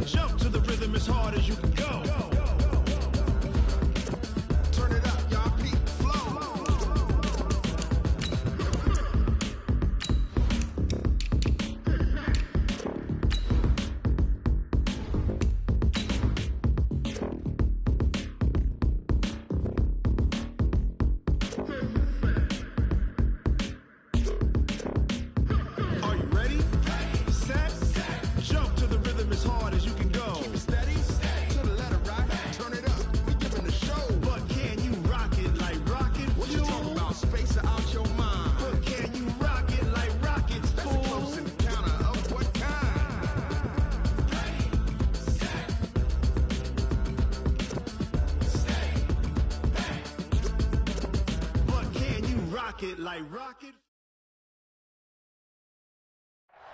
and jump to the rhythm as hard as you can go. Turn it up, y'all. Peak flow. Are you ready? Set, jump to the rhythm as hard as you can go. Keep it steady, to the letter right. Turn it up, we giving the show. But can you rock it like rocket? What you talking about? Space out your mind. But can you rock it like rockets? That's a close encounter of what kind? But can you rock it like rocket?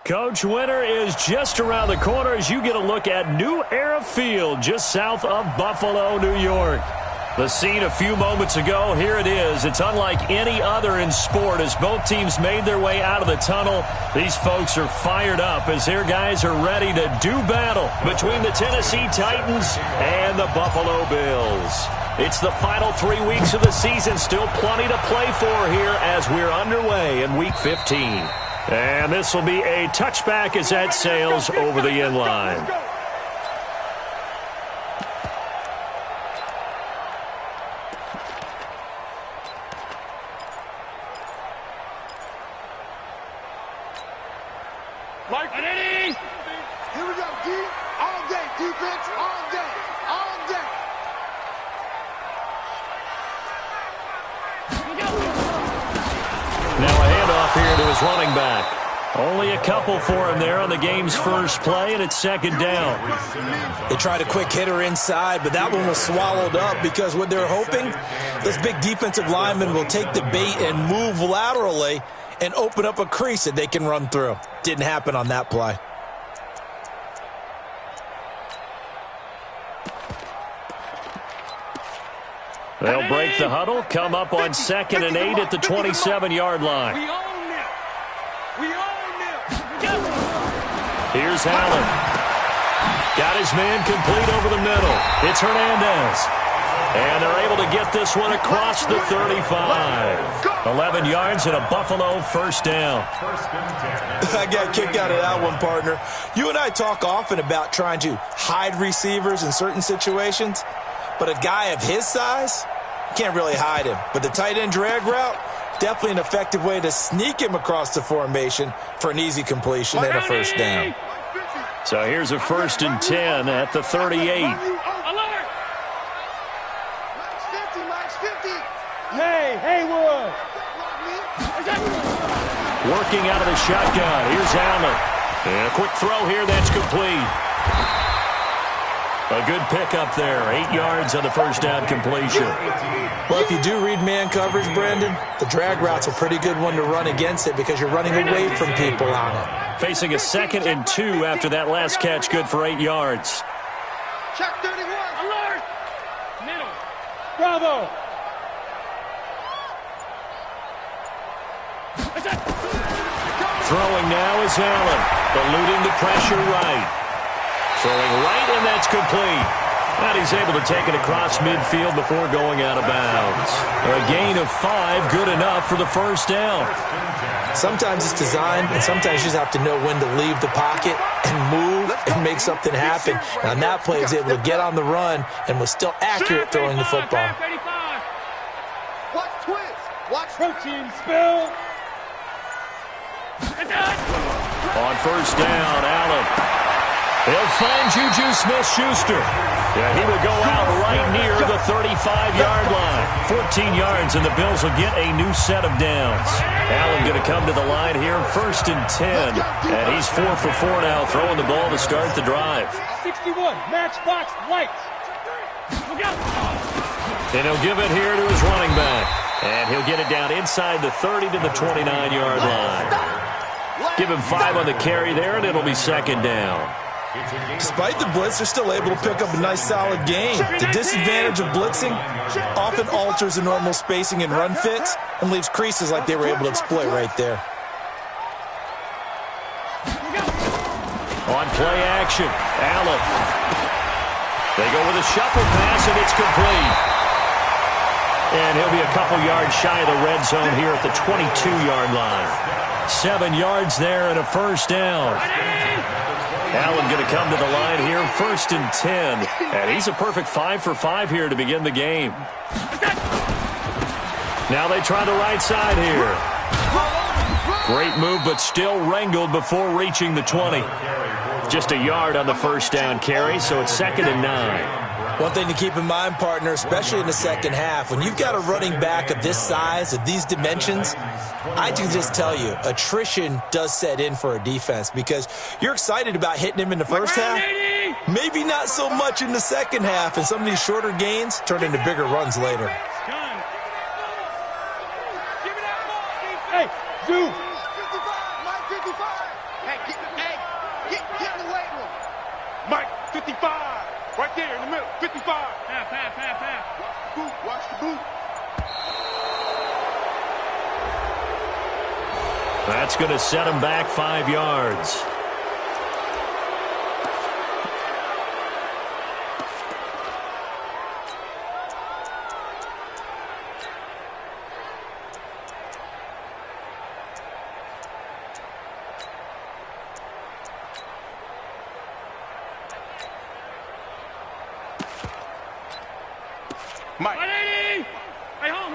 Coach, winter is just around the corner as you get a look at New Era Field just south of Buffalo, New York. The scene a few moments ago, here it is. It's unlike any other in sport as both teams made their way out of the tunnel. These folks are fired up as their guys are ready to do battle between the Tennessee Titans and the Buffalo Bills. It's the final 3 weeks of the season, still plenty to play for here as we're underway in Week 15. And this will be a touchback as that sails over the end line. Mike, Eddie! Here we go, D. All day, defense, all day, all day. Now a handoff here to his running back. Only a couple for him there on the game's first play, and it's second down. They tried a quick hitter inside, but that one was swallowed up because what they're hoping, those big defensive linemen will take the bait and move laterally and open up a crease that they can run through. Didn't happen on that play. They'll break the huddle, come up on 2nd and 8 at the 27-yard line. We own them. We own them. Here's Allen. Got his man complete over the middle. It's Hernandez. And they're able to get this one across the 35. 11 yards and a Buffalo first down. I got a kick out of that one, partner. You and I talk often about trying to hide receivers in certain situations. But a guy of his size, can't really hide him. But the tight end drag route, definitely an effective way to sneak him across the formation for an easy completion and a first down. So here's a 1st and 10 at the 38. Alert! Hey, Haywood! Working out of the shotgun. Here's Allen. And a quick throw here that's complete. A good pickup there. 8 yards on the first down completion. Well, if you do read man coverage, Brandon, the drag route's a pretty good one to run against it because you're running away from people on it. Facing a 2nd and 2 after that last catch, good for 8 yards. Check 31. Alert! Middle. Bravo! Throwing now is Allen. Eluding the pressure right. Throwing right, and that's complete. And he's able to take it across midfield before going out of bounds. A gain of 5, good enough for the first down. Sometimes it's designed, and sometimes you just have to know when to leave the pocket and move and make something happen. And on that play, he was able to get on the run and was still accurate throwing the football. Watch twist. Watch protein spill. On first down, Allen. He'll find Juju Smith-Schuster. Yeah, he will go out right near the 35-yard line. 14 yards, and the Bills will get a new set of downs. Allen going to come to the line here, 1st and 10. And he's 4 for 4 now, throwing the ball to start the drive. 61, matchbox lights. Look out. And he'll give it here to his running back. And he'll get it down inside the 30 to the 29-yard line. Give him 5 on the carry there, and it'll be 2nd down. Despite the blitz, they're still able to pick up a nice, solid gain. The disadvantage of blitzing often alters the normal spacing and run fits and leaves creases like they were able to exploit right there. On play action, Allen. They go with a shuffle pass, and it's complete. And he'll be a couple yards shy of the red zone here at the 22-yard line. 7 yards there and a first down. Allen going to come to the line here, 1st and 10. And he's a perfect 5 for 5 here to begin the game. Now they try the right side here. Great move, but still wrangled before reaching the 20. Just a yard on the first down carry, so it's 2nd and 9. One thing to keep in mind, partner, especially in the second half, when you've got a running back of this size, of these dimensions, I can just tell you, attrition does set in for a defense because you're excited about hitting him in the first half. Maybe not so much in the second half, and some of these shorter gains turn into bigger runs later. Hey, Zoo! Mike, 55. Right there in the middle. 55. Pass. Boot, watch the boot. That's going to set him back 5 yards. Mike. Hey, home.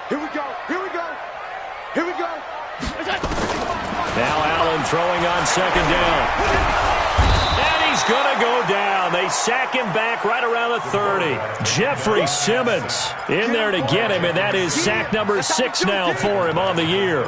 Here we go. Now Allen throwing on 2nd down. And he's going to go down. They sack him back right around the 30. Jeffrey Simmons in there to get him, and that is sack number 6 now for him on the year.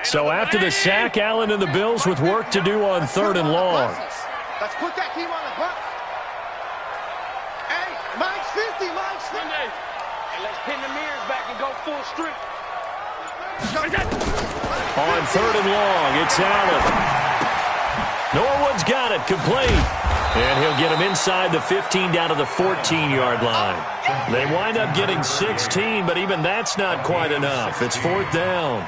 So after the sack, Allen and the Bills with work to do on 3rd and long. Let's put that team on the bus. Hey, Mike's 50. And let's pin the mirrors back and go full strip. On 3rd and long, it's Allen. Norwood's got it, complete. And he'll get him inside the 15 down to the 14-yard line. They wind up getting 16, but even that's not quite enough. It's 4th down.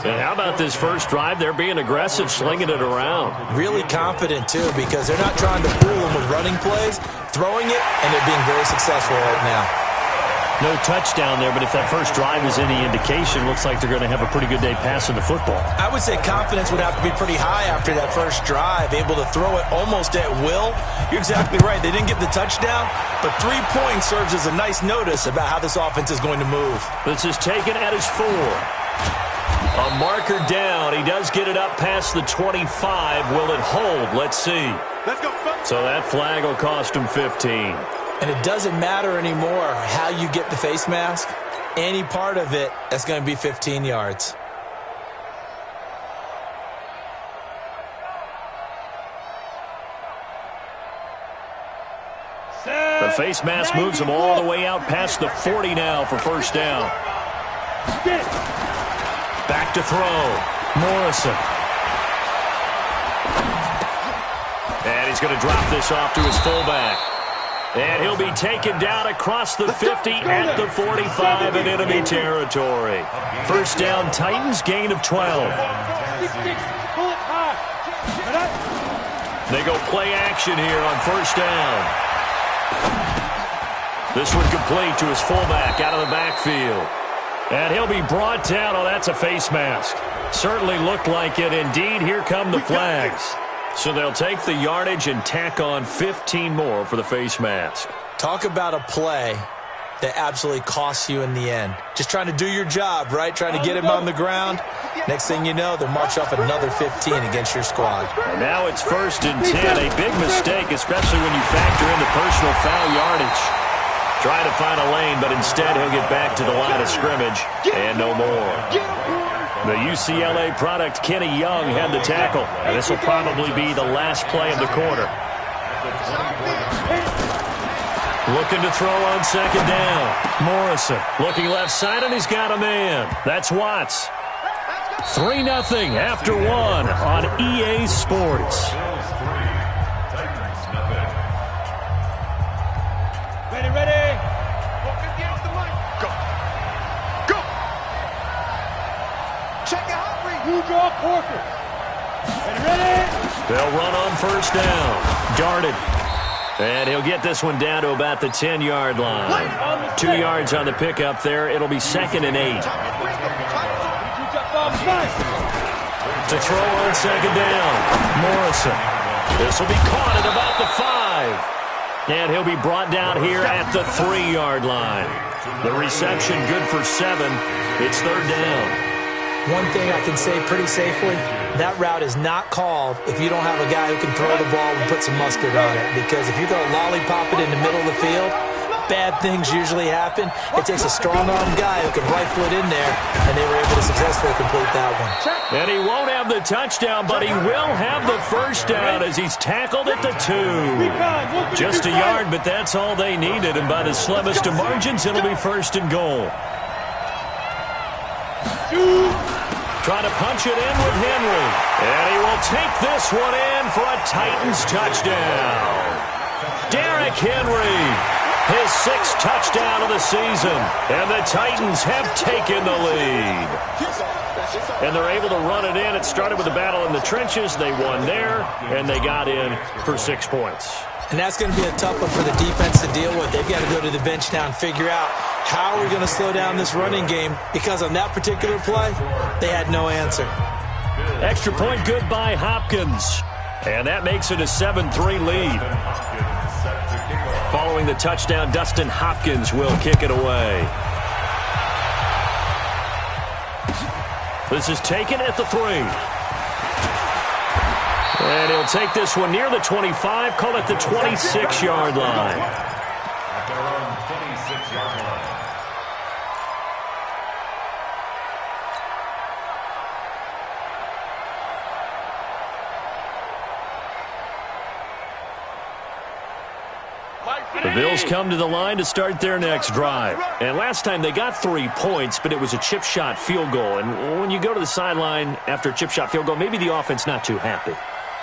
And how about this first drive? They're being aggressive, slinging it around. Really confident, too, because they're not trying to fool them with running plays, throwing it, and they're being very successful right now. No touchdown there, but if that first drive is any indication, looks like they're going to have a pretty good day passing the football. I would say confidence would have to be pretty high after that first drive, able to throw it almost at will. You're exactly right. They didn't get the touchdown, but 3 points serves as a nice notice about how this offense is going to move. This is taken at his 4. A marker down. He does get it up past the 25. Will it hold? Let's see. Let's go. So that flag will cost him 15. And it doesn't matter anymore how you get the face mask. Any part of it, that's going to be 15 yards. The face mask moves him all the way out past the 40 now for first down. Back to throw. Morrison. And he's going to drop this off to his fullback. And he'll be taken down across the 50 at the 45 in enemy territory. First down, Titans, gain of 12. They go play action here on first down. This one complete to his fullback out of the backfield. And he'll be brought down. Oh, that's a face mask. Certainly looked like it. Indeed, here come the flags. So they'll take the yardage and tack on 15 more for the face mask. Talk about a play that absolutely costs you in the end. Just trying to do your job, right? Trying to get him on the ground. Next thing you know, they'll march off another 15 against your squad. And now it's 1st and 10. A big mistake, especially when you factor in the personal foul yardage. Trying to find a lane, but instead he'll get back to the line of scrimmage and no more. The UCLA product, Kenny Young, had the tackle. And this will probably be the last play of the quarter. Looking to throw on 2nd down. Morrison looking left side, and he's got a man. That's Watts. 3-0 after 1 on EA Sports. Ready. They'll run on first down. Darted. And he'll get this one down to about the 10-yard line. 2 yards on the pickup there. It'll be 2nd and 8. To throw on second down. Morrison. This will be caught at about the 5. And he'll be brought down here at the 3-yard line. The reception good for 7. It's 3rd down. One thing I can say pretty safely, that route is not called if you don't have a guy who can throw the ball and put some mustard on it. Because if you're going to lollipop it in the middle of the field, bad things usually happen. It takes a strong-armed guy who can rifle it in there, and they were able to successfully complete that one. And he won't have the touchdown, but he will have the first down as he's tackled at the 2. Just a yard, but that's all they needed, and by the slimmest of margins, it'll be 1st and goal. Trying to punch it in with Henry. And he will take this one in for a Titans touchdown. Derrick Henry, his 6th touchdown of the season. And the Titans have taken the lead. And they're able to run it in. It started with a battle in the trenches. They won there, and they got in for 6 points. And that's going to be a tough one for the defense to deal with. They've got to go to the bench now and figure out how are we going to slow down this running game, because on that particular play, they had no answer. Extra point good by Hopkins. And that makes it a 7-3 lead. Following the touchdown, Dustin Hopkins will kick it away. This is taken at the 3. And he'll take this one near the 25, call it the 26-yard line. The Bills come to the line to start their next drive. And last time they got 3 points, but it was a chip shot field goal. And when you go to the sideline after a chip shot field goal, maybe the offense not too happy.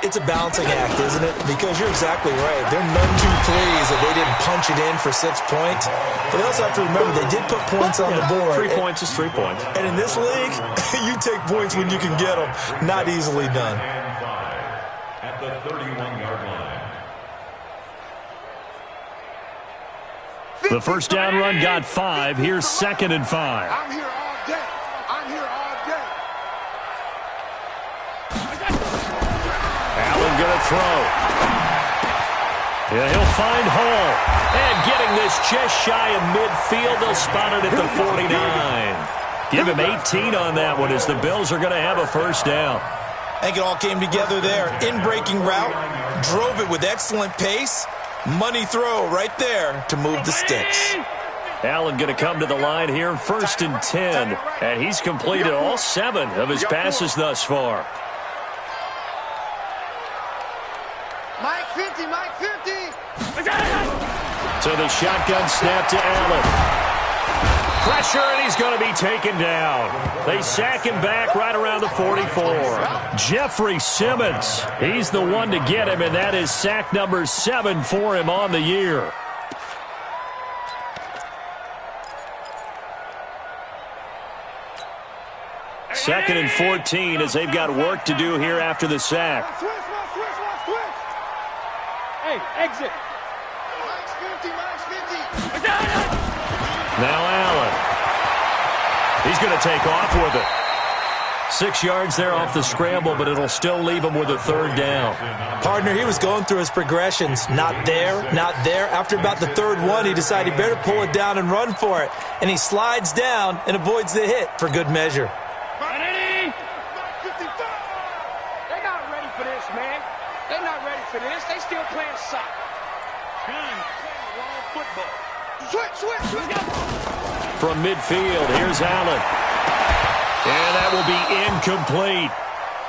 It's a balancing act, isn't it? Because you're exactly right. They're none too pleased that they didn't punch it in for 6 points. But they also have to remember they did put points on the board. 3 points is 3 points. And in this league, you take points when you can get them. Not easily done. At the 31-yard line. The first down run got 5. Here's 2nd and 5. I'm here all day. I'm here all day. Allen going to throw. Yeah, he'll find Hall. And getting this just shy of midfield, they'll spot it at the 49. Give him 18 on that one as the Bills are going to have a first down. I think it all came together there. In-breaking route, drove it with excellent pace. Money throw right there to move the sticks. Allen going to come to the line here, 1st and 10. And he's completed all 7 of his passes thus far. Mike 50, Mike 50. So the shotgun snap to Allen. Pressure, and he's going to be taken down. They sack him back right around the 44. Jeffrey Simmons, he's the one to get him, and that is sack number 7 for him on the year. Second and 14 as they've got work to do here after the sack. Hey, exit. Mike's 50, Mike's 50. Now Allen. He's going to take off with it. 6 yards there off the scramble, but it'll still leave him with a 3rd down. Partner, he was going through his progressions. Not there, not there. After about the 3rd one, he decided he better pull it down and run for it. And he slides down and avoids the hit for good measure. They're not ready for this, man. They're not ready for this. They still playing soccer. Playing wrong football. Switch. From midfield, here's Allen. And that will be incomplete.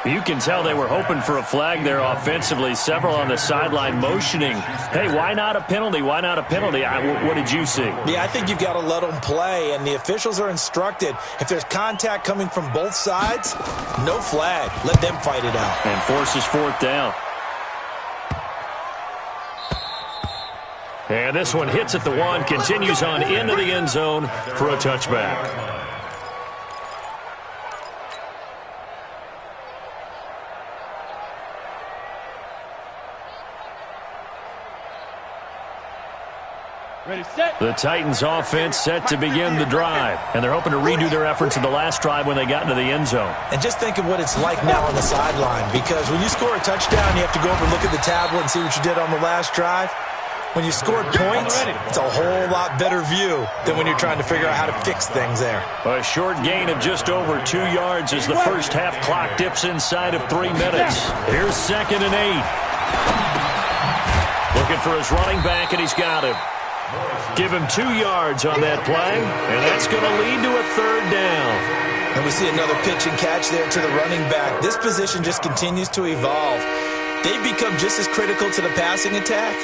You can tell they were hoping for a flag there offensively. Several on the sideline motioning. Hey, why not a penalty? Why not a penalty? What did you see? Yeah, I think you've got to let them play, and the officials are instructed. If there's contact coming from both sides, no flag. Let them fight it out. And forces 4th down. And this one hits at the 1, continues on into the end zone for a touchback. The Titans offense set to begin the drive, and they're hoping to redo their efforts in the last drive when they got into the end zone. And just think of what it's like now on the sideline, because when you score a touchdown, you have to go over and look at the tablet and see what you did on the last drive. When you scored points, it's a whole lot better view than when you're trying to figure out how to fix things there. A short gain of just over 2 yards as the first half clock dips inside of 3 minutes. Here's 2nd and 8. Looking for his running back, and he's got him. Give him 2 yards on that play, and that's going to lead to a 3rd down. And we see another pitch and catch there to the running back. This position just continues to evolve. They've become just as critical to the passing attack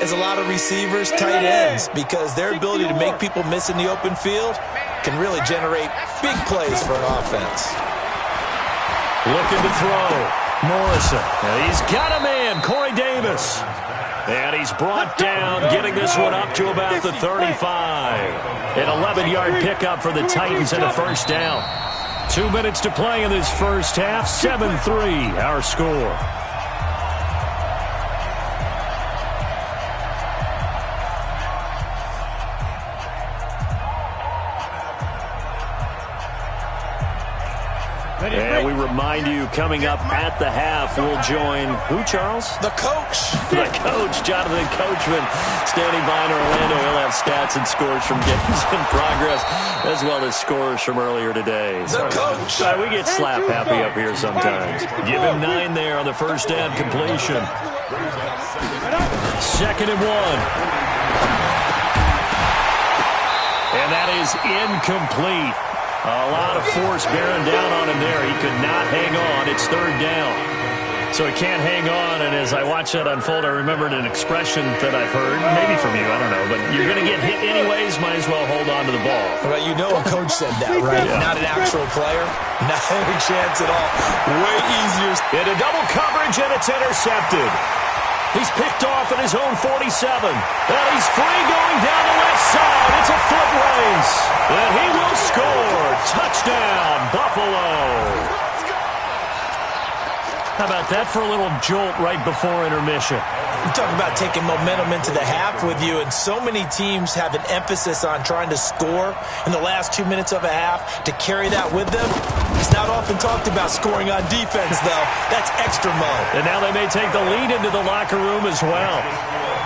as a lot of receivers, tight ends, because their ability to make people miss in the open field can really generate big plays for an offense. Looking to throw. Morrison. And he's got a man, Corey Davis. And he's brought down, getting this one up to about the 35. An 11-yard pickup for the Titans and a 1st down. 2 minutes to play in this first half. 7-3, our score. And we remind you, coming up at the half, we'll join who, Charles? The coach. The coach, Jonathan Coachman, standing by in Orlando. He'll have stats and scores from games in progress, as well as scores from earlier today. The coach. We get slap happy up here sometimes. Give him 9 there on the 1st down completion. 2nd and 1. And that is incomplete. A lot of force bearing down on him there. He could not hang on. It's 3rd down. So he can't hang on, and as I watch that unfold, I remembered an expression that I've heard, maybe from you, I don't know, but you're going to get hit anyways, might as well hold on to the ball. Well, you know a coach said that, right? Yeah. Not an actual player. Not any chance at all. Way easier. Into double coverage, and it's intercepted. He's picked off at his own 47. And he's free going down the left side. It's a foot race. And he will score. Touchdown, Buffalo. How about that for a little jolt right before intermission? You talk about taking momentum into the half with you, and so many teams have an emphasis on trying to score in the last 2 minutes of a half to carry that with them. It's not often talked about scoring on defense, though. That's extra mode. And now they may take the lead into the locker room as well.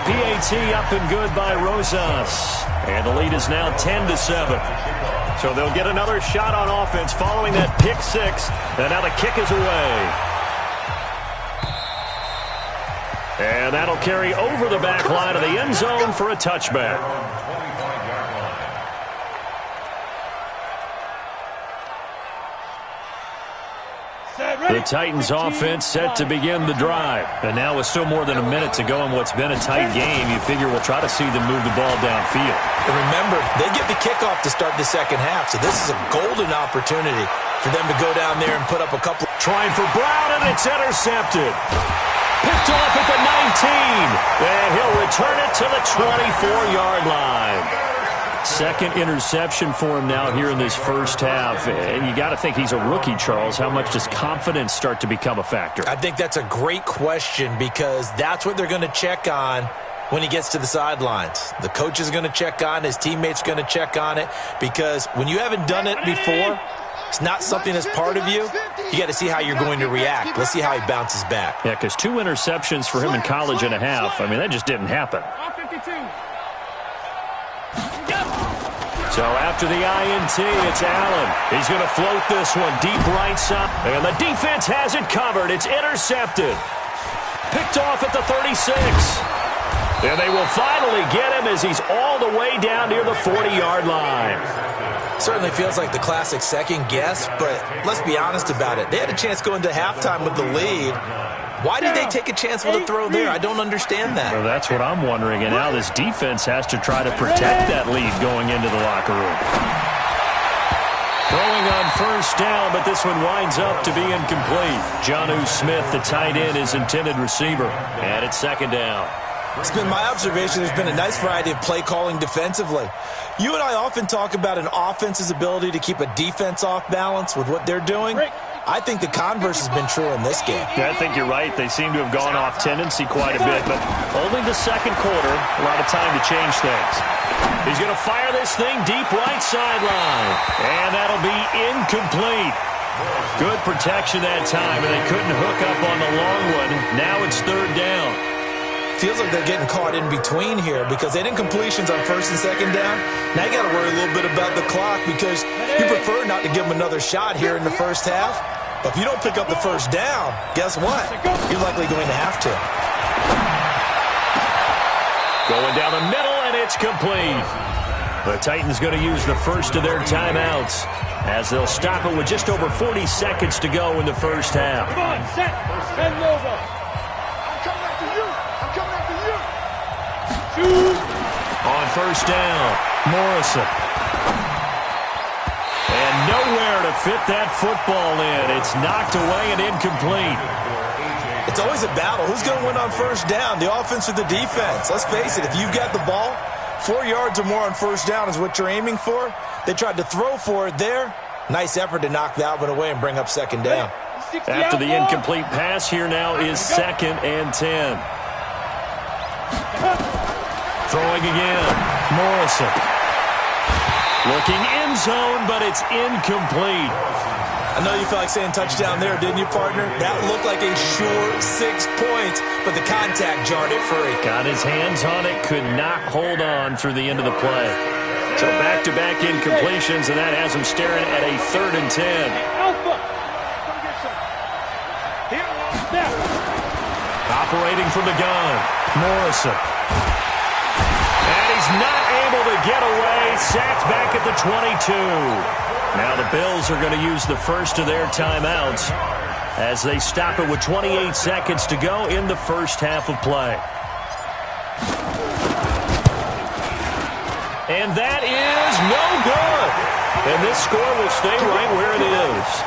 PAT up and good by Rosas. And the lead is now 10-7. So they'll get another shot on offense following that pick 6. And now the kick is away. And that'll carry over the back line of the end zone for a touchback. The Titans offense set to begin the drive. And now with still more than a minute to go in what's been a tight game, you figure we'll try to see them move the ball downfield. And remember, they get the kickoff to start the second half, so this is a golden opportunity for them to go down there and put up a couple. Trying for Brown, and it's intercepted. Picked off at the 19. And he'll return it to the 24-yard line. Second interception for him now here in this first half. And you got to think he's a rookie, Charles. How much does confidence start to become a factor? I think that's a great question, because that's what they're going to check on when he gets to the sidelines. The coach is going to check on, his teammates going to check on it, because when you haven't done it before, it's not something that's part of you. You got to see how you're going to react. Let's see how he bounces back. Yeah, because 2 interceptions for him in college and a half, I mean, that just didn't happen. So after the INT, it's Allen. He's going to float this one deep right side. And the defense has it covered. It's intercepted. Picked off at the 36. And they will finally get him as he's all the way down near the 40-yard line. Certainly feels like the classic second guess, but let's be honest about it. They had a chance going to halftime with the lead. Why did they take a chance with a throw there? I don't understand that. Well, that's what I'm wondering. And now this defense has to try to protect that lead going into the locker room. Throwing on first down, but this one winds up to be incomplete. Jonnu Smith, the tight end, is intended receiver. And it's second down. It's been my observation there's been a nice variety of play calling defensively. You and I often talk about an offense's ability to keep a defense off balance with what they're doing. I think the converse has been true in this game. Yeah, I think you're right. They seem to have gone off tendency quite a bit, but only the second quarter, a lot of time to change things. He's going to fire this thing deep right sideline. And that'll be incomplete. Good protection that time, and they couldn't hook up on the long one. Now it's third down. Feels like they're getting caught in between here because they didn't completions on first and second down. Now you got to worry a little bit about the clock because you prefer not to give them another shot here in the first half. But if you don't pick up the first down, guess what? You're likely going to have to. Going down the middle, and it's complete. The Titans going to use the first of their timeouts as they'll stop it with just over 40 seconds to go in the first half. Come on, set. Send over. I'm coming after you. I'm coming after you. Shoot. On first down, Morrison. And nowhere to fit that football in. It's knocked away and incomplete. It's always a battle. Who's going to win on first down, the offense or the defense? Let's face it, if you've got the ball, 4 yards or more on first down is what you're aiming for. They tried to throw for it there. Nice effort to knock that one away and bring up second down. After the incomplete pass, here now is 2nd and 10. Throwing again, Morrison. Looking end zone, but it's incomplete. I know you felt like saying touchdown there, didn't you, partner? That looked like a sure 6 points, but the contact jarred it free. Got his hands on it, could not hold on through the end of the play. So back-to-back incompletions, and that has him staring at a 3rd and 10. Alpha. Come get some. Here, step. Operating from the gun, Morrison. And he's not able to get away. Sacked back at the 22. Now the Bills are going to use the first of their timeouts as they stop it with 28 seconds to go in the first half of play. And that is no good. And this score will stay right where it is.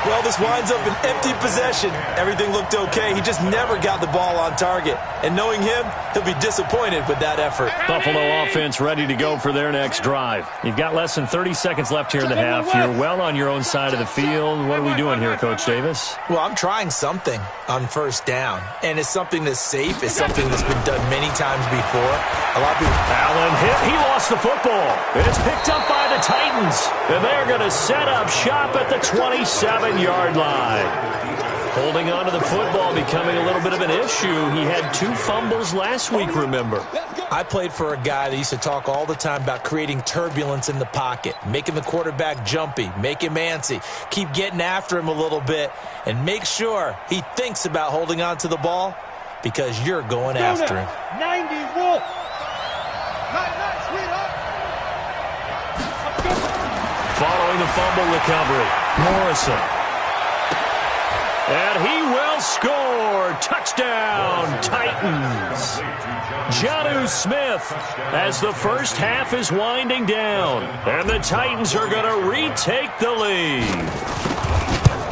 Well, this winds up an empty possession. Everything looked okay. He just never got the ball on target. And knowing him, he'll be disappointed with that effort. Buffalo offense ready to go for their next drive. You've got less than 30 seconds left here in the half. You're well on your own side of the field. What are we doing here, Coach Davis? Well, I'm trying something on first down. And it's something that's safe. It's something that's been done many times before. A lot of people... Allen hit. He lost the football. It's picked up by the Titans. And they're going to set up shop at the 27-yard line. Holding on to the football becoming a little bit of an issue. He had 2 fumbles last week, remember. I played for a guy that used to talk all the time about creating turbulence in the pocket, making the quarterback jumpy, make him antsy, keep getting after him a little bit, and make sure he thinks about holding on to the ball because you're going after him. 90 Wolf. Night, sweetheart. Following the fumble recovery, Morrison. And he will score. Touchdown, Titans. Jonnu Smith as the first half is winding down. And the Titans are going to retake the lead.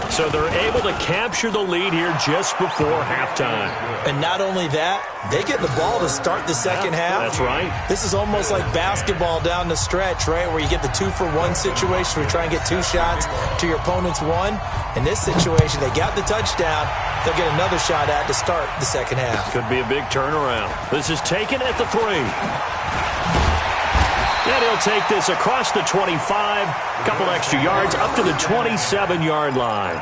So they're able to capture the lead here just before halftime. And not only that, they get the ball to start the second half. That's right. This is almost like basketball down the stretch, right, where you get the 2-for-1 situation where you try and get 2 shots to your opponent's 1. In this situation, they got the touchdown. They'll get another shot at to start the second half. Could be a big turnaround. This is taken at the 3. And he'll take this across the 25, a couple extra yards, up to the 27-yard line.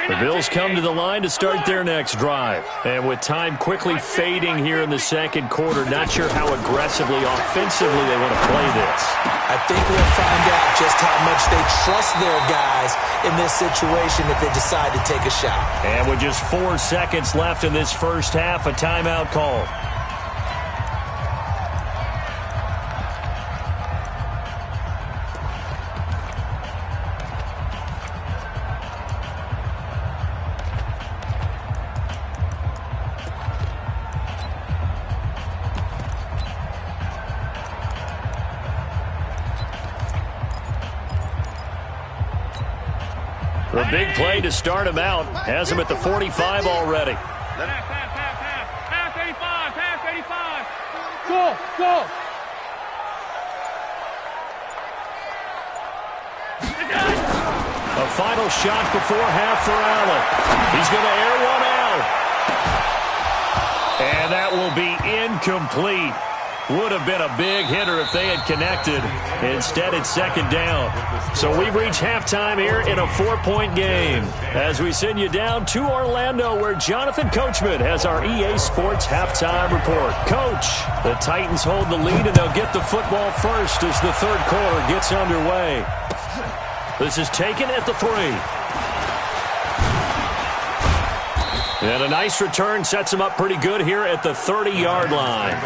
The Bills come to the line to start their next drive. And with time quickly fading here in the second quarter, not sure how aggressively, offensively they want to play this. I think we'll find out just how much they trust their guys in this situation if they decide to take a shot. And with just 4 seconds left in this first half, a timeout call. The big play to start him out has him at the 45 already. Pass 85, pass 85. Go. A final shot before half for Allen. He's going to air one out. And that will be incomplete. Would have been a big hitter if they had connected. Instead, it's second down. So we've reached halftime here in a 4-point game. As we send you down to Orlando, where Jonathan Coachman has our EA Sports halftime report. Coach, the Titans hold the lead, and they'll get the football first as the third quarter gets underway. This is taken at the 3. And a nice return sets him up pretty good here at the 30-yard line.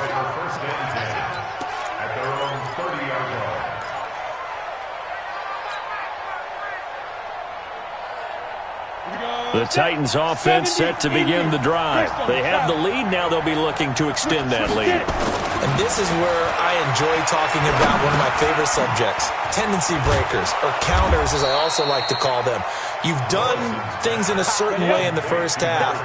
The Titans offense set to begin the drive. They have the lead. Now they'll be looking to extend that lead. And this is where I enjoy talking about one of my favorite subjects, tendency breakers, or counters as I also like to call them. You've done things in a certain way in the first half,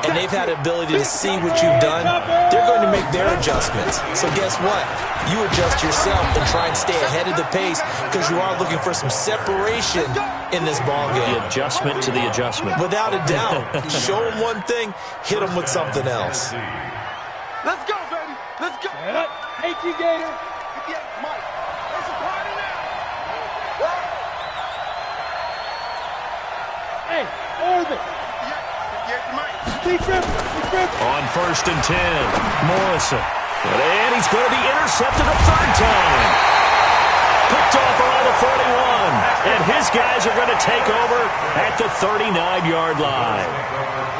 and they've had the ability to see what you've done. They're going to make their adjustments. So guess what? You adjust yourself and try and stay ahead of the pace because you are looking for some separation in this ballgame. The adjustment to the adjustment. Without a doubt. Show them one thing, hit them with something else. Let's go, baby. Let's go. Thank you, Gator. Yeah, Mike. It's a party now. Hey, Orbit. Yeah, Mike. Big rip. On 1st and 10, Morrison. And he's going to be intercepted a third time. Picked off around the 41. And his guys are going to take over at the 39-yard line.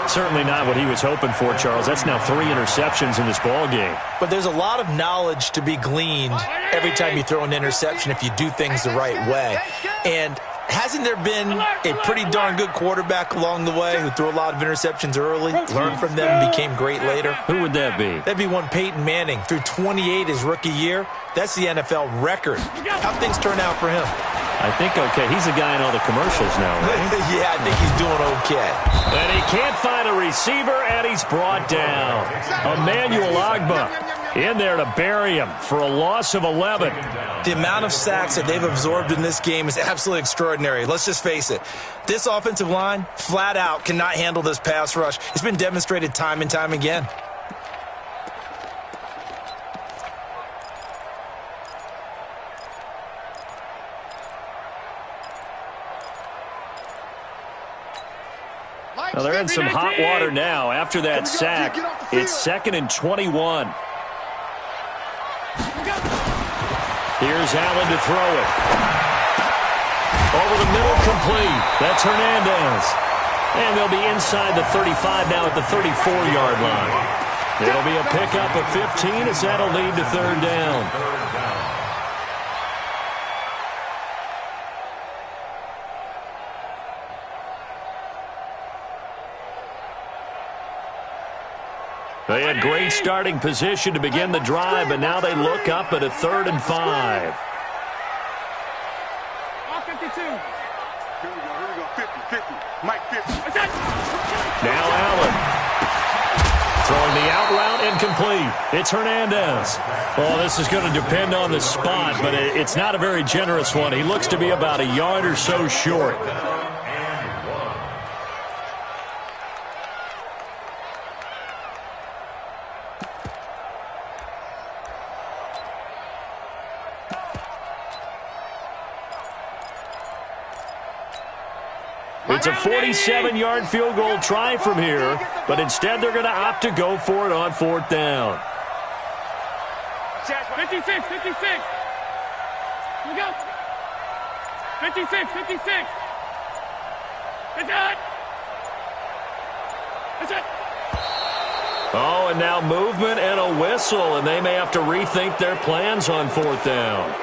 Certainly not what he was hoping for, Charles. That's now 3 interceptions in this ball game. But there's a lot of knowledge to be gleaned every time you throw an interception if you do things the right way. And hasn't there been a pretty darn good quarterback along the way who threw a lot of interceptions early, learned from them, became great later? Who would that be? That'd be one Peyton Manning. Threw 28 his rookie year. That's the NFL record. How'd things turn out for him? I think okay. He's a guy in all the commercials now, right? Yeah, I think he's doing okay. And he can't find a receiver, and he's brought down. Emmanuel Ogbah in there to bury him for a loss of 11. The amount of sacks that they've absorbed in this game is absolutely extraordinary. Let's just face it. This offensive line, flat out, cannot handle this pass rush. It's been demonstrated time and time again. Well, they're in some hot water now. After that sack, it's 2nd and 21. Here's Allen to throw it. Over the middle, complete. That's Hernandez. And they'll be inside the 35 now at the 34-yard line. It'll be a pickup of 15 as that'll lead to 3rd down. They had great starting position to begin the drive, but now they look up at a 3rd and 5. 52. Here we go. 50. Mike 50. Now Allen. Throwing the out route incomplete. It's Hernandez. Well, this is going to depend on the spot, but it's not a very generous one. He looks to be about a yard or so short. It's a 47-yard field goal try from here, but instead they're going to opt to go for it on 4th down. 56. Look out. 56. That's it. Oh, and now movement and a whistle, and they may have to rethink their plans on 4th down.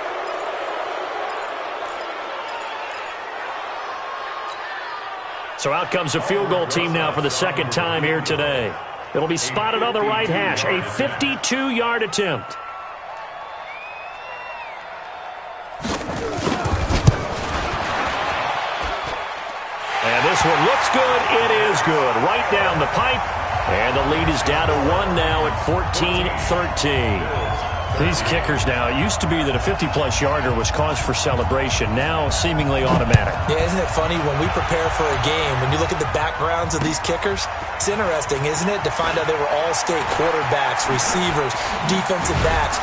So out comes a field goal team now for the 2nd time here today. It'll be spotted on the right hash, a 52-yard attempt. And this one looks good. It is good. Right down the pipe. And the lead is down to 1 now at 14-13. These kickers now, it used to be that a 50-plus yarder was cause for celebration. Now, seemingly automatic. Yeah, isn't it funny? When we prepare for a game, when you look at the backgrounds of these kickers, it's interesting, isn't it, to find out they were all-state quarterbacks, receivers, defensive backs,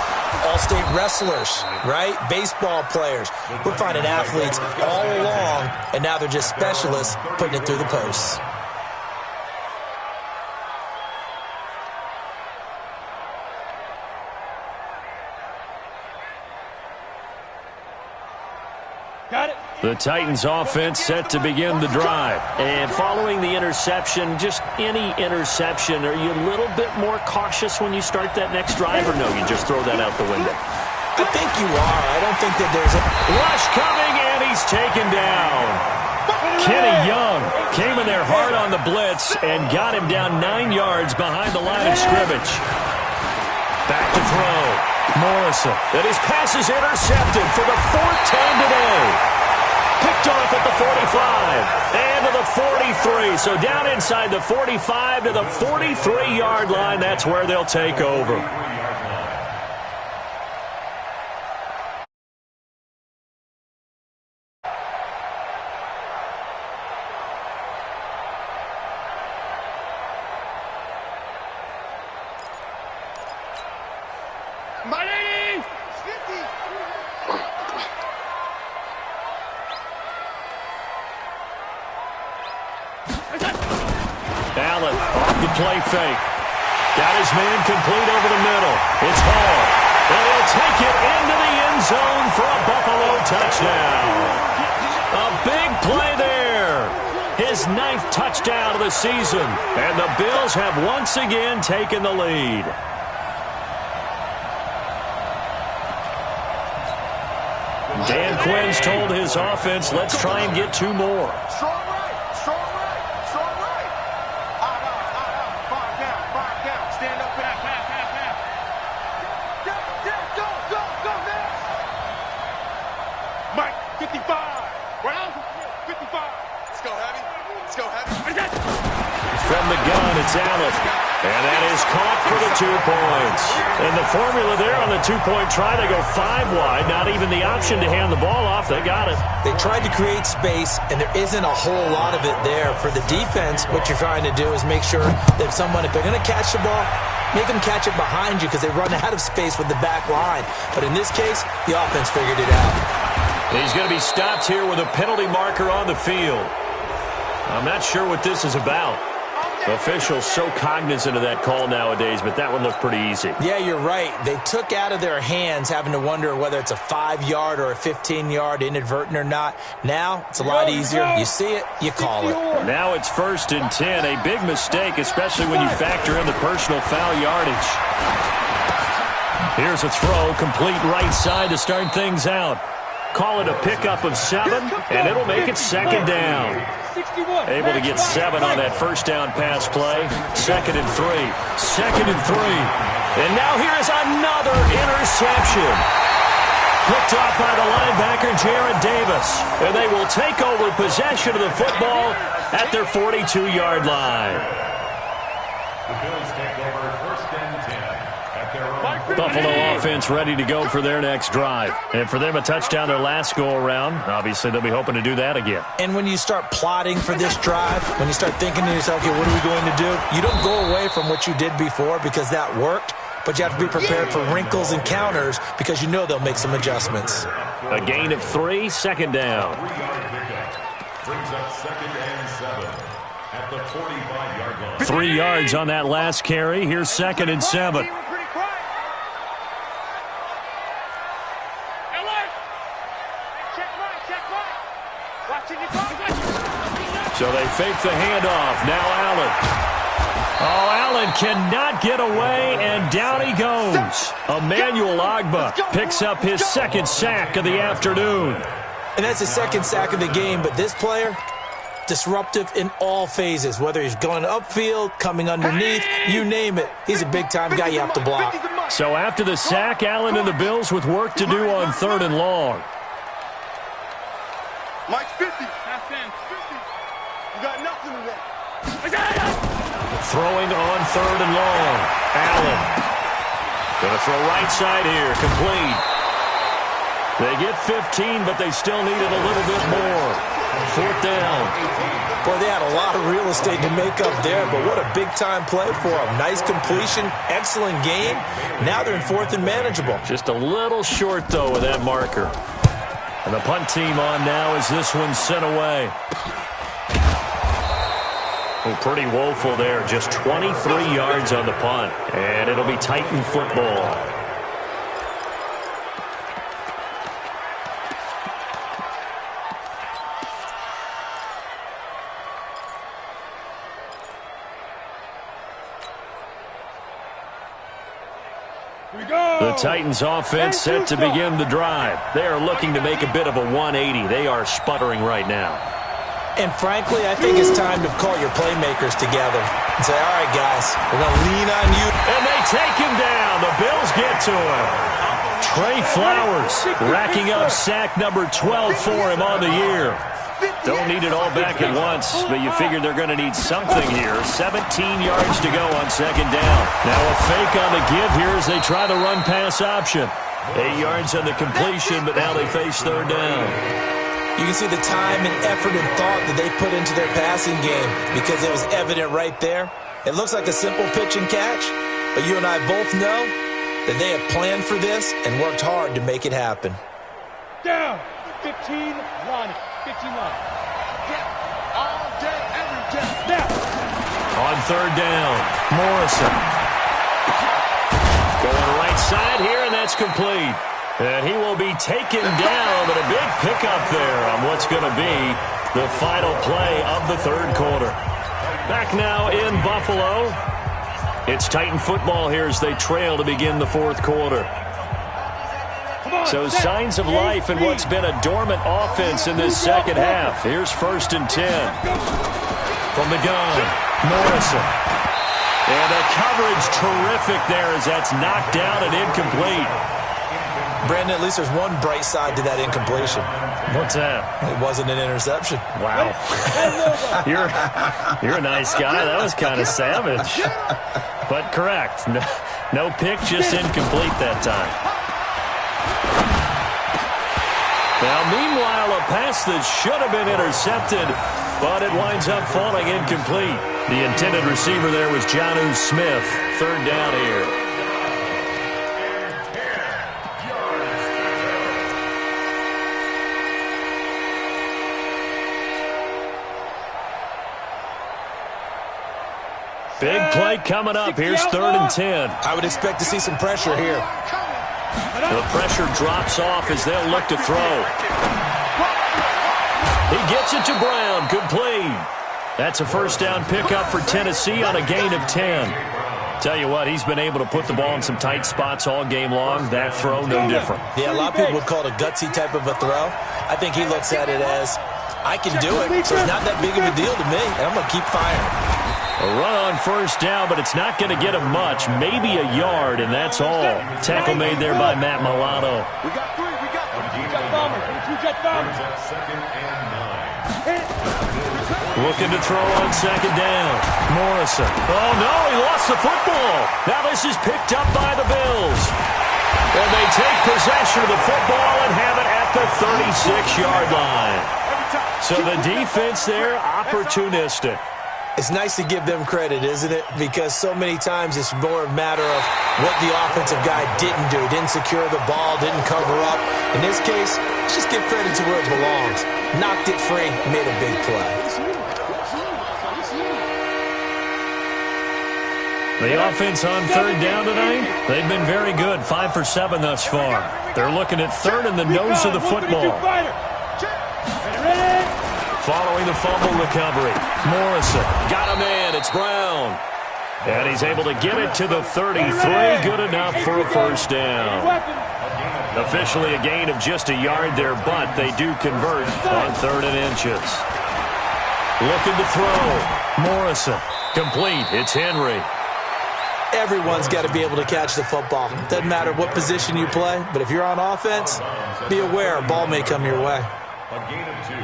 all-state wrestlers, right? Baseball players. We're finding athletes all along, and now they're just specialists putting it through the posts. The Titans offense set to begin the drive. And following the interception, just any interception, are you a little bit more cautious when you start that next drive, or no, you just throw that out the window? I think you are. I don't think that there's a rush coming, and he's taken down. Kenny Young came in there hard on the blitz and got him down 9 yards behind the line of scrimmage. Back to throw. Morrison. And his pass is intercepted for the fourth time today. Picked off at the 45 and to the 43. So down inside the 45 to the 43-yard line. That's where they'll take over. Allen off the play fake. Got his man complete over the middle. It's Hall. And he'll take it into the end zone for a Buffalo touchdown. A big play there. His 9th touchdown of the season. And the Bills have once again taken the lead. Dan Quinn's told his offense, let's try and get 2 more. From the gun, it's Allen. And that is caught for the 2 points. And the formula there on the 2-point try, they go 5 wide. Not even the option to hand the ball off. They got it. They tried to create space, and there isn't a whole lot of it there. For the defense, what you're trying to do is make sure that if they're going to catch the ball, make them catch it behind you because they run out of space with the back line. But in this case, the offense figured it out. He's going to be stopped here with a penalty marker on the field. I'm not sure what this is about. Officials so cognizant of that call nowadays, but that one looked pretty easy. Yeah, you're right. They took out of their hands having to wonder whether it's a 5-yard or a 15-yard, inadvertent or not. Now, it's a lot easier. You see it, you call it. Now it's 1st and 10. A big mistake, especially when you factor in the personal foul yardage. Here's a throw, complete right side to start things out. Call it a pickup of 7, and it'll make it 2nd down. Able to get 7 on that first down pass play. 2nd and 3. 2nd and 3. And now here's another interception. Picked off by the linebacker, Jared Davis. And they will take over possession of the football at their 42-yard line. The Bills take over 1st and 10 at their own. Buffalo offense ready to go for their next drive. And for them, a touchdown their last go-around. Obviously, they'll be hoping to do that again. And when you start plotting for this drive, when you start thinking to yourself, okay, what are we going to do? You don't go away from what you did before because that worked, but you have to be prepared for wrinkles and counters because you know they'll make some adjustments. A gain of 3, 2nd down. 3-yard pickup brings up 2nd and 7 at the 45-yard line. 3 yards on that last carry. Here's 2nd and 7. So they fake the handoff. Now Allen. Oh, Allen cannot get away, and down he goes. Emmanuel Ogbah picks up his 2nd sack of the afternoon. And that's his 2nd sack of the game, but this player, disruptive in all phases, whether he's going upfield, coming underneath, you name it. He's a big-time guy you have to block. So after the sack, Allen and the Bills with work to do on 3rd and long. Mike 50. Half 10. 50. You got nothing today. Throwing on 3rd and long. Allen. Gonna throw right side here. Complete. They get 15, but they still needed a little bit more. 4th down. Boy, they had a lot of real estate to make up there, but what a big-time play for them. Nice completion, excellent game. Now they're in 4th and manageable. Just a little short, though, with that marker. And the punt team on now as this one's sent away. Oh, pretty woeful there. Just 23 yards on the punt. And it'll be Titan football. The Titans offense set to begin the drive. They are looking to make a bit of a 180. They are sputtering right now. And frankly, I think it's time to call your playmakers together and say, all right, guys, we're going to lean on you. And they take him down. The Bills get to him. Trey Flowers racking up sack number 12 for him on the year. Don't need it all back at once, but you figure they're going to need something here. 17 yards to go on 2nd down. Now a fake on the give here as they try the run-pass option. 8 yards on the completion, but now they face 3rd down. You can see the time and effort and thought that they put into their passing game because it was evident right there. It looks like a simple pitch and catch, but you and I both know that they have planned for this and worked hard to make it happen. Down. 15 line. 15 line. Get all day, every day. Now. On 3rd down, Morrison. Going right side here, and that's complete. And he will be taken down, but a big pickup there on what's going to be the final play of the 3rd quarter. Back now in Buffalo. It's Titan football here as they trail to begin the 4th quarter. So signs of life in what's been a dormant offense in this 2nd half. Here's 1st and 10. From the gun, Morrison. And a coverage terrific there as that's knocked down and incomplete. Brandon, at least there's one bright side to that incompletion. What's that? It wasn't an interception. Wow. You're a nice guy. That was kind of savage. But correct. No pick, just incomplete that time. Now, meanwhile, a pass that should have been intercepted, but it winds up falling incomplete. The intended receiver there was Jonnu Smith. 3rd down here. Big play coming up. Here's 3rd and 10. I would expect to see some pressure here. The pressure drops off as they'll look to throw. He gets it to Brown. Complete. That's a 1st down pickup for Tennessee on a gain of 10. Tell you what, he's been able to put the ball in some tight spots all game long. That throw, no different. Yeah, a lot of people would call it a gutsy type of a throw. I think he looks at it as, I can do it, so it's not that big of a deal to me, and I'm going to keep firing. A run on 1st down, but it's not going to get him much. Maybe a yard, and that's all. Tackle made there by Matt Milano. We got 3. We got bombers. 2 jet bombers. 2nd and 9. Looking to throw on 2nd down. Morrison. Oh, no, he lost the football. Now this is picked up by the Bills. And they take possession of the football and have it at the 36-yard line. So the defense there, opportunistic. It's nice to give them credit, isn't it? Because so many times it's more a matter of what the offensive guy didn't do. Didn't secure the ball, didn't cover up. In this case, let's just give credit to where it belongs. Knocked it free, made a big play. The offense on 3rd down tonight, they've been very good. 5 for 7 thus far. They're looking at 3rd in the nose of the football. Following the fumble recovery, Morrison got him in. It's Brown. And he's able to get it to the 33. Good enough for a 1st down. Officially a gain of just a yard there, but they do convert on 3rd and inches. Looking to throw. Morrison. Complete. It's Henry. Everyone's got to be able to catch the football. Doesn't matter what position you play, but if you're on offense, be aware a ball may come your way. A gain of 2.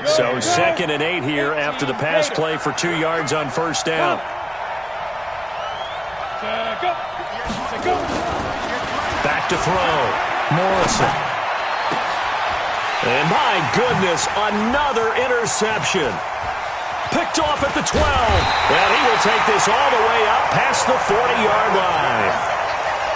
So 2nd and 8 here after the pass play for 2 yards on 1st down. Back to throw. Morrison. And my goodness, another interception. Picked off at the 12. And he will take this all the way up past the 40-yard line.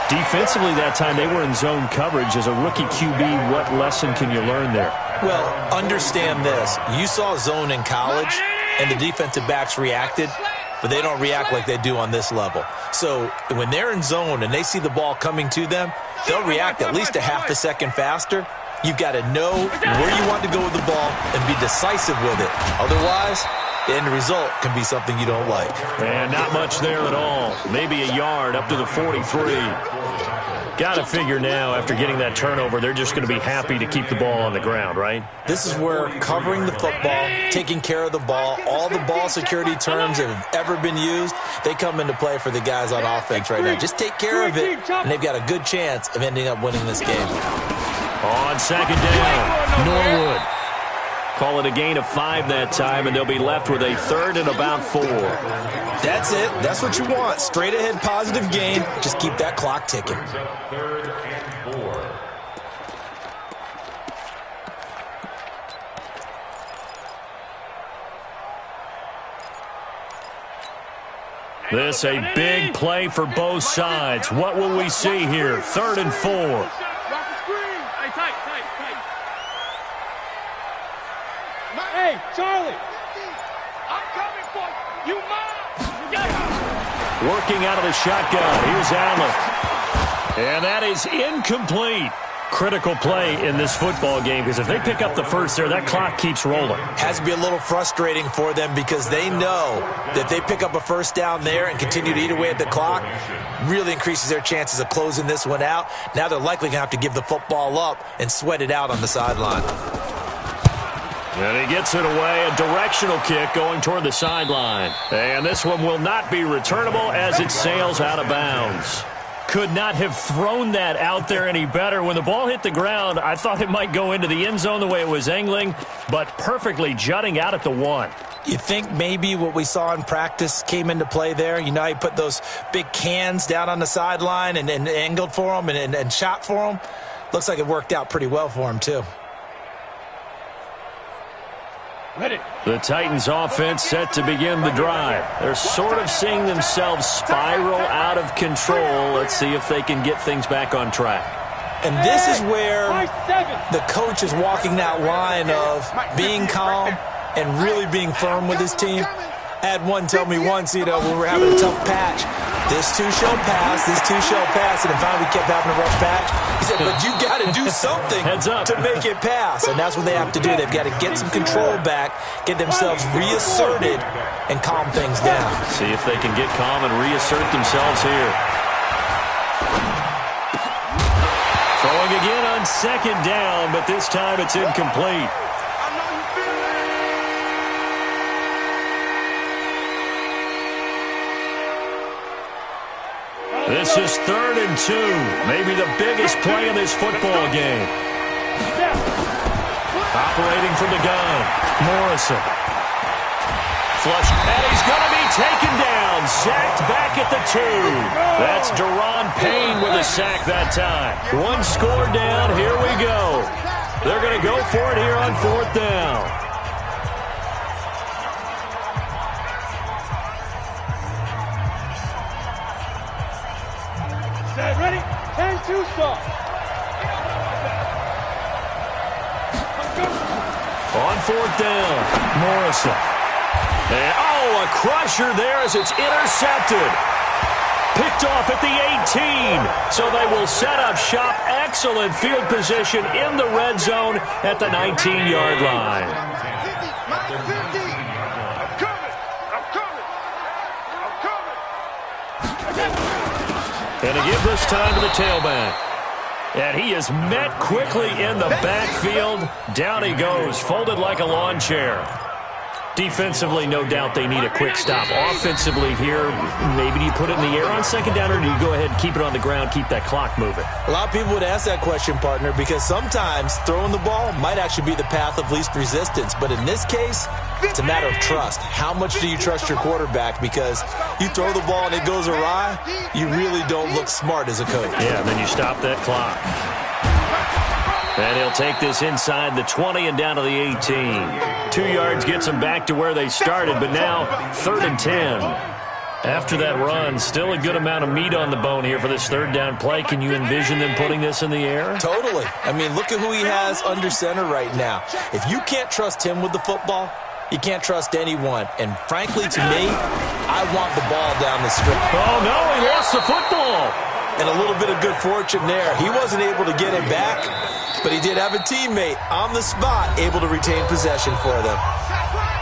Defensively that time, they were in zone coverage. As a rookie QB, what lesson can you learn there? Well, understand this. You saw zone in college, and the defensive backs reacted, but they don't react like they do on this level. So when they're in zone and they see the ball coming to them, they'll react at least a half a second faster. You've got to know where you want to go with the ball and be decisive with it. Otherwise, the end result can be something you don't like. And not much there at all. Maybe a yard up to the 43. Got to figure now, after getting that turnover, they're just going to be happy to keep the ball on the ground, right? This is where covering the football, taking care of the ball, all the ball security terms that have ever been used, they come into play for the guys on offense right now. Just take care of it, and they've got a good chance of ending up winning this game. On second down, Norwood. Call it a gain of 5 that time, and they'll be left with a 3rd and about 4. That's it. That's what you want. Straight ahead positive gain. Just keep that clock ticking. 3rd and 4. This a big play for both sides. What will we see here? 3rd and 4. Hey, Charlie. I'm coming for you. You mine. Working out of the shotgun. Here's Allen. And that is incomplete. Critical play in this football game, because if they pick up the first there, that clock keeps rolling. Has to be a little frustrating for them because they know that they pick up a first down there and continue to eat away at the clock, really increases their chances of closing this one out. Now they're likely going to have to give the football up and sweat it out on the sideline. And he gets it away, a directional kick going toward the sideline. And this one will not be returnable as it sails out of bounds. Could not have thrown that out there any better. When the ball hit the ground, I thought it might go into the end zone the way it was angling, but perfectly jutting out at the 1. You think maybe what we saw in practice came into play there? You know, he put those big cans down on the sideline and angled for them and shot for them. Looks like it worked out pretty well for him, too. The Titans offense set to begin the drive. They're sort of seeing themselves spiral out of control. Let's see if they can get things back on track. And this is where the coach is walking that line of being calm and really being firm with his team. I had one tell me once, you know, when we were having a tough patch, this too shall pass, this too shall pass, and then finally we kept having a rough patch. He said, but you got to do something to make it pass, and that's what they have to do. They've got to get some control back, get themselves reasserted, and calm things down. See if they can get calm and reassert themselves here. Throwing again on second down, but this time it's incomplete. This is 3rd and 2. Maybe the biggest play in this football game. Operating from the gun. Morrison. Flush. And he's going to be taken down. Sacked back at the 2. That's Deron Payne with a sack that time. 1 score down. Here we go. They're going to go for it here on 4th down. Ready? 10-2 start. On 4th down, Morrison. And, a crusher there as it's intercepted. Picked off at the 18. So they will set up shop. Excellent field position in the red zone at the 19-yard line. And to give this time to the tailback. And he is met quickly in the backfield. Down he goes, folded like a lawn chair. Defensively, no doubt they need a quick stop. Offensively here, maybe do you put it in the air on second down, or do you go ahead and keep it on the ground, keep that clock moving? A lot of people would ask that question, partner, because sometimes throwing the ball might actually be the path of least resistance. But in this case, it's a matter of trust. How much do you trust your quarterback? Because you throw the ball and it goes awry, you really don't look smart as a coach. Yeah, and then you stop that clock. And he'll take this inside the 20 and down to the 18. 2 yards gets them back to where they started, but now 3rd and 10. After that run, still a good amount of meat on the bone here for this third down play. Can you envision them putting this in the air? Totally. I mean, look at who he has under center right now. If you can't trust him with the football, you can't trust anyone. And frankly, to me, I want the ball down the strip. Oh, no, he lost the football. And a little bit of good fortune there. He wasn't able to get it back, but he did have a teammate on the spot able to retain possession for them.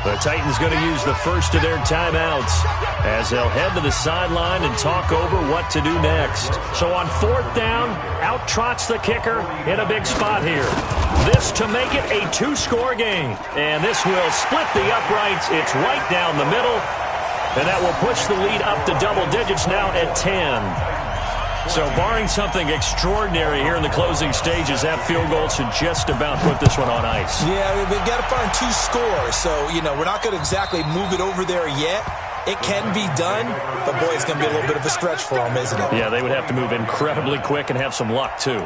The Titans going to use the first of their timeouts as they'll head to the sideline and talk over what to do next. So on 4th down, out trots the kicker in a big spot here. This to make it a 2-score game. And this will split the uprights. It's right down the middle. And that will push the lead up to double digits now at 10. So barring something extraordinary here in the closing stages, that field goal should just about put this one on ice. Yeah, we've got to find 2 scores. So, we're not going to exactly move it over there yet. It can be done, but, boy, it's going to be a little bit of a stretch for them, isn't it? Yeah, they would have to move incredibly quick and have some luck, too.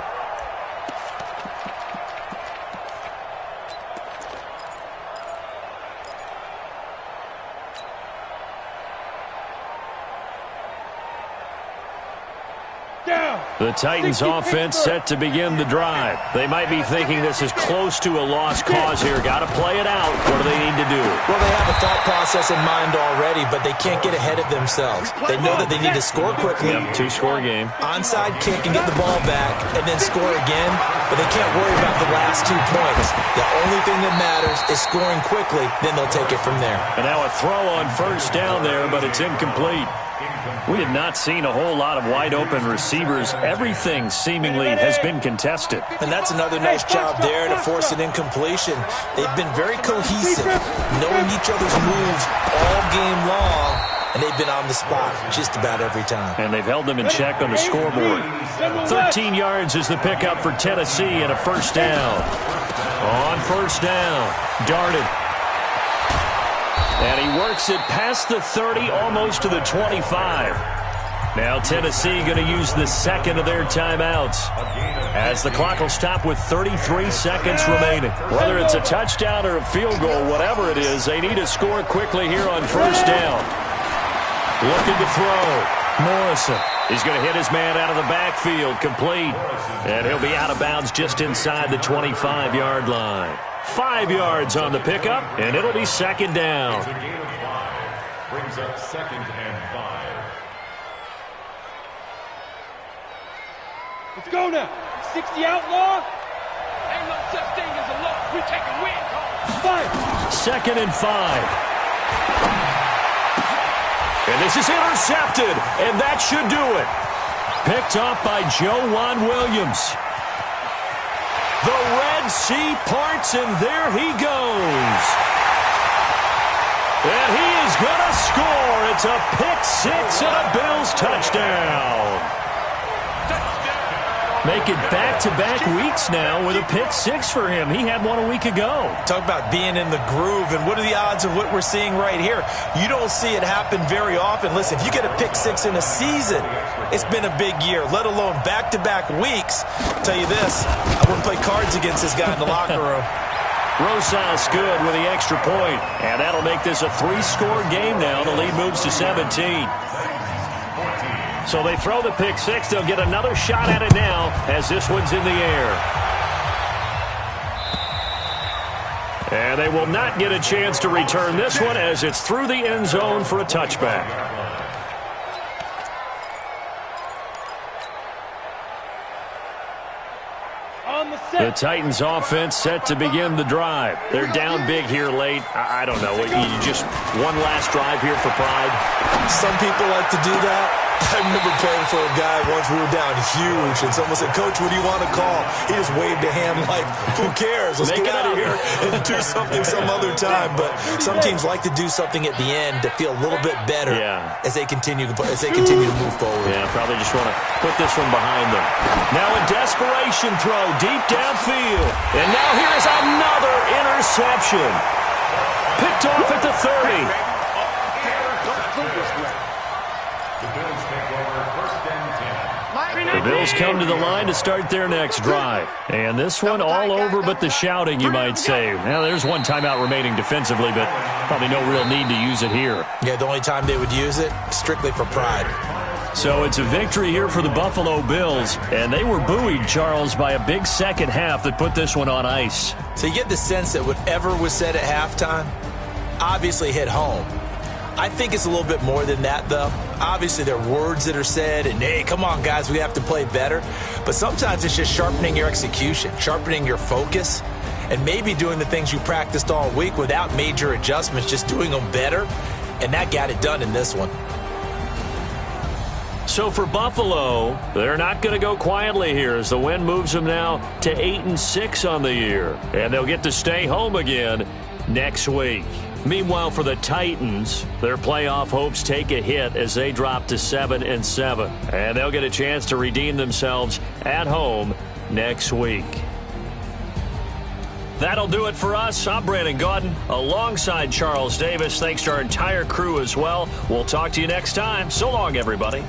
The Titans offense set to begin the drive. They might be thinking this is close to a lost cause here. Got to play it out. What do they need to do? Well, they have a thought process in mind already, but they can't get ahead of themselves. They know that they need to score quickly. Yep, 2-score game. Onside kick and get the ball back and then score again, but they can't worry about the last 2 points. The only thing that matters is scoring quickly, then they'll take it from there. And now a throw on 1st down there, but it's incomplete. We have not seen a whole lot of wide-open receivers. Everything seemingly has been contested. And that's another nice job there to force an incompletion. They've been very cohesive, knowing each other's moves all game long, and they've been on the spot just about every time. And they've held them in check on the scoreboard. 13 yards is the pickup for Tennessee and a 1st down. On 1st down, darted. And he works it past the 30, almost to the 25. Now Tennessee going to use the 2nd of their timeouts, as the clock will stop with 33 seconds remaining. Whether it's a touchdown or a field goal, whatever it is, they need to score quickly here on 1st down. Looking to throw. Morrison. He's going to hit his man out of the backfield, complete. And he'll be out of bounds just inside the 25-yard line. 5 yards on the pickup, and it'll be 2nd down. It's a gain of 5. Brings up 2nd and 5. Let's go now. 60 outlaw. Ain't no such thing as a loss. We taking wins. Fight. 2nd and 5. And this is intercepted, and that should do it. Picked off by Joejuan Williams. The Red Sea parts, and there he goes. And he is going to score. It's a pick-6 and a Bills touchdown. Make it back-to-back weeks now with a pick-6 for him. He had one a week ago. Talk about being in the groove, and what are the odds of what we're seeing right here? You don't see it happen very often. Listen, if you get a pick-6 in a season, it's been a big year, let alone back-to-back weeks. I'll tell you this, I wouldn't play cards against this guy in the locker room. Rosas good with the extra point, and that'll make this a 3-score game now. The lead moves to 17. So they throw the pick-6. They'll get another shot at it now as this one's in the air. And they will not get a chance to return this one as it's through the end zone for a touchback. The Titans offense set to begin the drive. They're down big here late. I don't know. You just one last drive here for pride. Some people like to do that. I remember playing for a guy once. We were down huge, and someone said, "Coach, what do you want to call?" He just waved a hand like, "Who cares? Let's get out of here and do something some other time." But some teams like to do something at the end to feel a little bit better as they continue to move forward. Yeah, probably just want to put this one behind them. Now a desperation throw deep downfield, and now here is another interception. Picked off at the 30. The Bills come to the line to start their next drive. And this one all over but the shouting, you might say. Now, there's one timeout remaining defensively, but probably no real need to use it here. Yeah, the only time they would use it, strictly for pride. So it's a victory here for the Buffalo Bills. And they were buoyed, Charles, by a big second half that put this one on ice. So you get the sense that whatever was said at halftime obviously hit home. I think it's a little bit more than that, though. Obviously, there are words that are said, and, hey, come on, guys, we have to play better. But sometimes it's just sharpening your execution, sharpening your focus, and maybe doing the things you practiced all week without major adjustments, just doing them better. And that got it done in this one. So for Buffalo, they're not going to go quietly here as the win moves them now to 8-6 on the year. And they'll get to stay home again next week. Meanwhile, for the Titans, their playoff hopes take a hit as they drop to 7-7. And they'll get a chance to redeem themselves at home next week. That'll do it for us. I'm Brandon Gaudin alongside Charles Davis. Thanks to our entire crew as well. We'll talk to you next time. So long, everybody.